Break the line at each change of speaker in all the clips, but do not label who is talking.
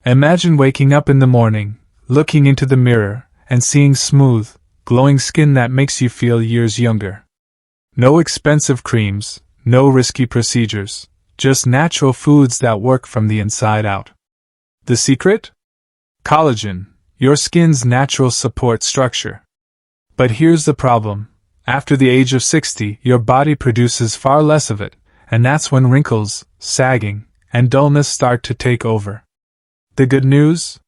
Imagine waking up in the morning, looking into the mirror, and seeing smooth, glowing skin that makes you feel years younger. No expensive creams, no risky procedures, just natural foods that work from the inside out. The secret? Collagen, your skin's natural support structure. But here's the problem. After the age of 60, your body produces far less of it, and that's when wrinkles, sagging, and dullness start to take over. The good news?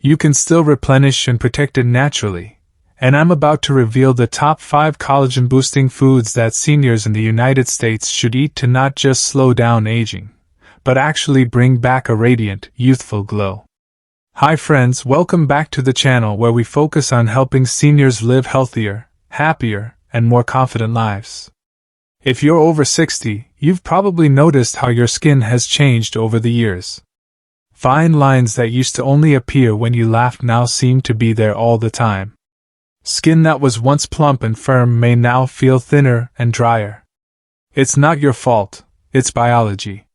You can still replenish and protect it naturally, and I'm about to reveal the top 5 collagen-boosting foods that seniors in the United States should eat to not just slow down aging, but actually bring back a radiant, youthful glow. Hi friends, welcome back to the channel where we focus on helping seniors live healthier, happier, and more confident lives. If you're over 60, you've probably noticed how your skin has changed over the years. Fine lines that used to only appear when you laughed now seem to be there all the time. Skin that was once plump and firm may now feel thinner and drier. It's not your fault, it's biology.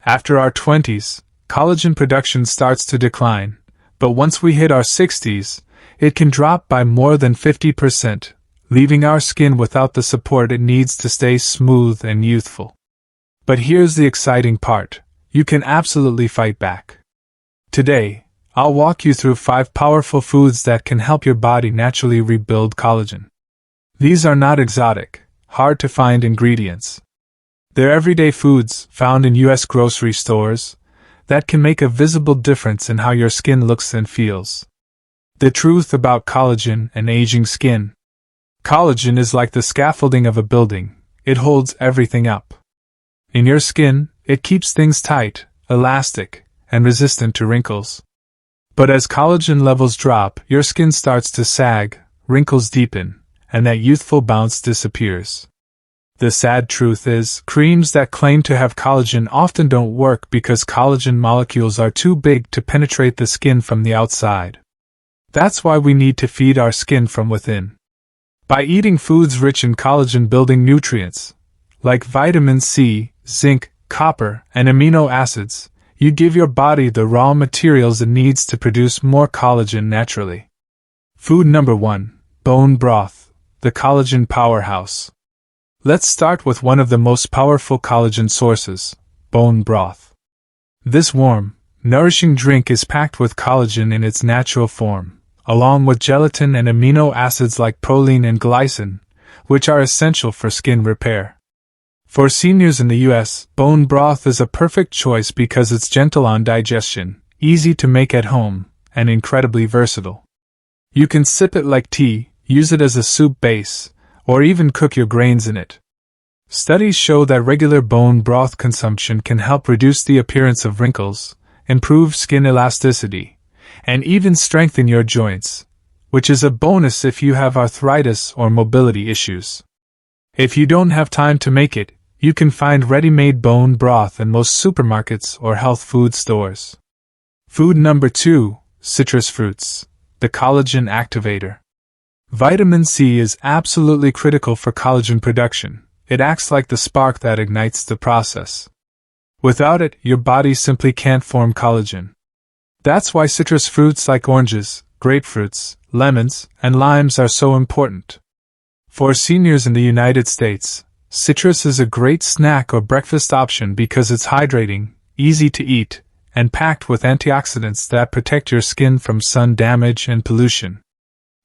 After our 20s, collagen production starts to decline, but once we hit our 60s, it can drop by more than 50%, leaving our skin without the support it needs to stay smooth and youthful. But here's the exciting part. You can absolutely fight back. Today, I'll walk you through 5 powerful foods that can help your body naturally rebuild collagen. These are not exotic, hard-to-find ingredients. They're everyday foods found in U.S. grocery stores that can make a visible difference in how your skin looks and feels. The truth about collagen and aging skin. Collagen is like the scaffolding of a building. It holds everything up. In your skin, it keeps things tight, elastic, and resistant to wrinkles. But as collagen levels drop, your skin starts to sag, wrinkles deepen, and that youthful bounce disappears. The sad truth is, creams that claim to have collagen often don't work because collagen molecules are too big to penetrate the skin from the outside. That's why we need to feed our skin from within. By eating foods rich in collagen-building nutrients, like vitamin C, zinc, copper, and amino acids, you give your body the raw materials it needs to produce more collagen naturally. Food number 1, bone broth, the collagen powerhouse. Let's start with one of the most powerful collagen sources, bone broth. This warm, nourishing drink is packed with collagen in its natural form, along with gelatin and amino acids like proline and glycine, which are essential for skin repair. For seniors in the US, bone broth is a perfect choice because it's gentle on digestion, easy to make at home, and incredibly versatile. You can sip it like tea, use it as a soup base, or even cook your grains in it. Studies show that regular bone broth consumption can help reduce the appearance of wrinkles, improve skin elasticity, and even strengthen your joints, which is a bonus if you have arthritis or mobility issues. If you don't have time to make it, you can find ready-made bone broth in most supermarkets or health food stores. Food number 2, citrus fruits, the collagen activator. Vitamin C is absolutely critical for collagen production. It acts like the spark that ignites the process. Without it, your body simply can't form collagen. That's why citrus fruits like oranges, grapefruits, lemons, and limes are so important. For seniors in the United States, citrus is a great snack or breakfast option because it's hydrating, easy to eat, and packed with antioxidants that protect your skin from sun damage and pollution.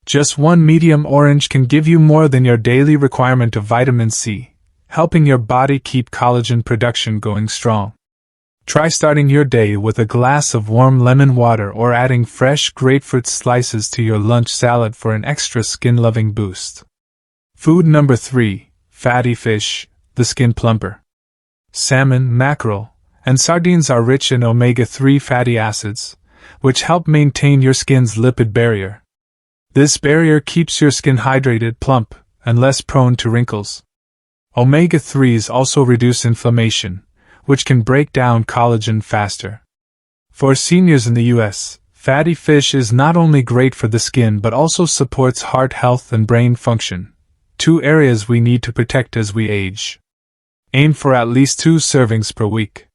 Just one medium orange can give you more than your daily requirement of vitamin C, helping your body keep collagen production going strong. Try starting your day with a glass of warm lemon water or adding fresh grapefruit slices to your lunch salad for an extra skin-loving boost. Food number 3, fatty fish, the skin plumper. Salmon, mackerel, and sardines are rich in omega-3 fatty acids, which help maintain your skin's lipid barrier. This barrier keeps your skin hydrated, plump, and less prone to wrinkles. Omega-3s also reduce inflammation, which can break down collagen faster. For seniors in the US, fatty fish is not only great for the skin but also supports heart health and brain function, 2 areas we need to protect as we age. Aim for at least 2 servings per week.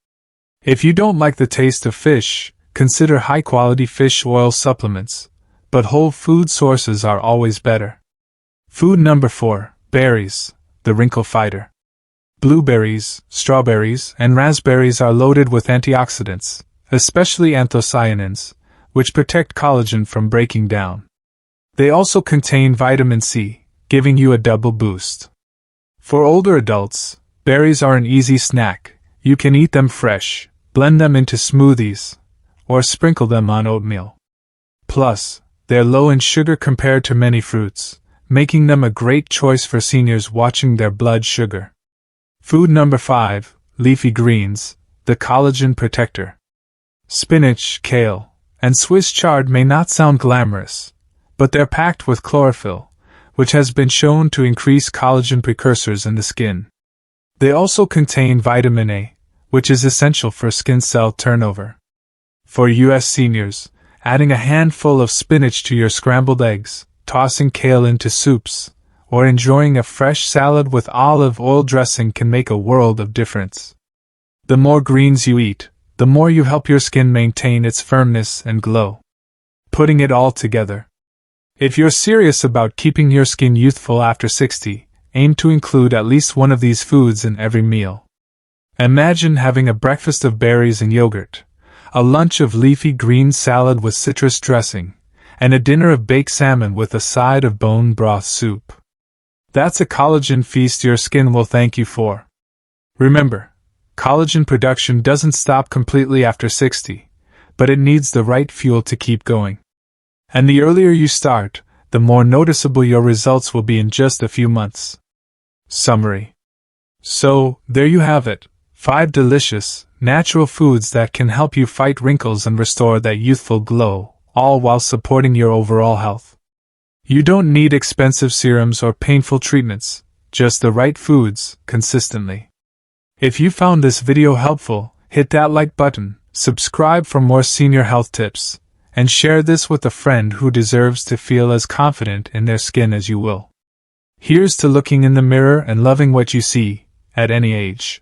If you don't like the taste of fish, consider high-quality fish oil supplements, but whole food sources are always better. Food number 4, berries, the wrinkle fighter. Blueberries, strawberries, and raspberries are loaded with antioxidants, especially anthocyanins, which protect collagen from breaking down. They also contain vitamin C, giving you a double boost. For older adults, berries are an easy snack. You can eat them fresh, blend them into smoothies, or sprinkle them on oatmeal. Plus, they're low in sugar compared to many fruits, making them a great choice for seniors watching their blood sugar. Food number 5, leafy greens, the collagen protector. Spinach, kale, and Swiss chard may not sound glamorous, but they're packed with chlorophyll, which has been shown to increase collagen precursors in the skin. They also contain vitamin A, which is essential for skin cell turnover. For US seniors, adding a handful of spinach to your scrambled eggs, tossing kale into soups, or enjoying a fresh salad with olive oil dressing can make a world of difference. The more greens you eat, the more you help your skin maintain its firmness and glow. Putting it all together. If you're serious about keeping your skin youthful after 60, aim to include at least one of these foods in every meal. Imagine having a breakfast of berries and yogurt, a lunch of leafy green salad with citrus dressing, and a dinner of baked salmon with a side of bone broth soup. That's a collagen feast your skin will thank you for. Remember, collagen production doesn't stop completely after 60, but it needs the right fuel to keep going. And the earlier you start, the more noticeable your results will be in just a few months. Summary. So, there you have it, 5 delicious, natural foods that can help you fight wrinkles and restore that youthful glow, all while supporting your overall health. You don't need expensive serums or painful treatments, just the right foods, consistently. If you found this video helpful, hit that like button, subscribe for more senior health tips, and share this with a friend who deserves to feel as confident in their skin as you will. Here's to looking in the mirror and loving what you see, at any age.